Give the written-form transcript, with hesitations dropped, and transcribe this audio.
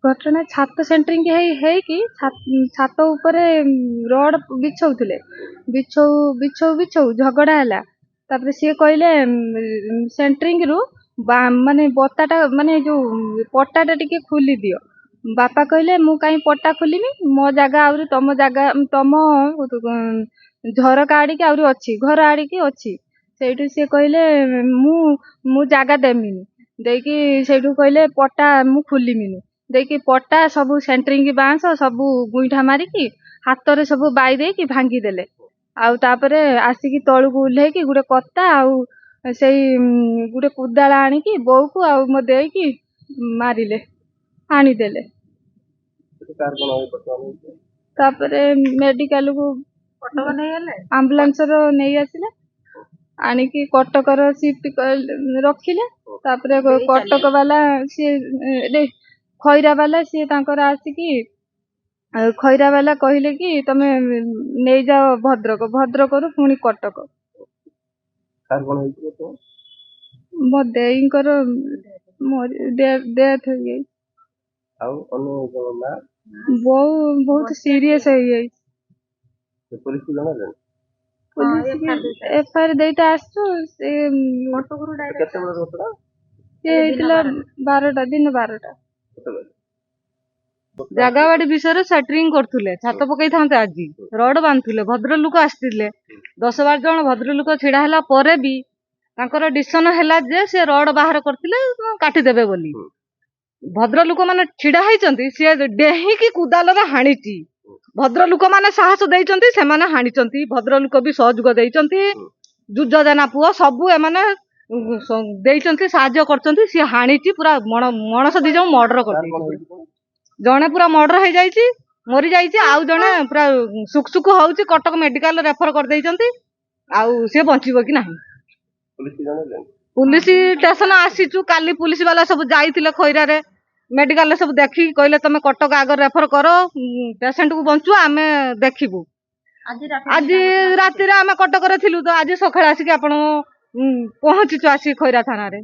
घटना छात सेंटरिंग कि छात उपरे रड बिछौले बिछौ झगड़ा है तापर सी कहले सेंटरिंग रु माने बताटा माने जो पट्टाटा टिके खोली दियो बापा कहले मु कहीं पट्टा खोलिमी मो जगह आउरी तम जगह तम झरका आड़िकी आउरी अच्छी घर आड़िकी अच्छी सेठू सी कहले मु जगह देमिनी देकी सेठू कहले पट्टा मु खोलिमिनी देकी पट्टा सब सेंटरिंग बांस सब गुईठा मारिकी हाथ रे सब बाई देकी भांगी देले आउ तापरे आसिकी तळुकु उल्हेकी गुटे कत्ता आउ सेई गुटे कुदाला आनिकी बोउ को आउ मो देकी मारिले आनी देले तापरे मेडिकल को आम्बुलांस रो नहीं आसिले आनिकी कटक रो शिफ्ट रखिले तापरे कटक वाला सी खैरा वाला सी तांकर आसिकी खैरा वाला कहले कि तमे नहीं जाओ भद्रक रु पुणी कटक मो देईंकर डेथ हो गई बहुत सीरियस हो गई एफआईआर देता आसु से 12टा दिन 12टा जगावाड़ी विषय सेटरिंग करथुले छात पकई थांते आज रड बांधुले भद्र लोक आसथिले 10-12 जन भद्र लोक छिड़ा हला परे भी तांकर डिसिजन हैला जे से रड बाहर करथिले काटी देबे बोली भद्र लोक माने छिड़ा हैचंती से डेही की कुदाल रे हाणीची भद्र लोक माने साहस देइचंती से माने हाणीचंती भद्र लोक भी सहयोग देइचंती जुजजना पुओ सबु ए माने देइचंती साहाय्य करचंती से हाणीची पूरा मणस दी जण मर्डर करती जने पूरा मर्डर हो जाइए मरी जाइए आउ जने पूरा सुख सुख होउची कटक मेडिकल रेफर कर देइचंती आउ से बंचिबो कि नाही पुलिस स्टेशन आसीचु काली पुलिस वाला सब जाइथिले खैरा रे मेडिकल सब देखि कहले तमे कटक आगर रेफर करो पेशेंट को बंचु आमे देखिबु आज राति रे आमे कटक रे थिलु तो आज सखाळे आसी कि आपण पहुंचीचु आसी खैरा थाना रे।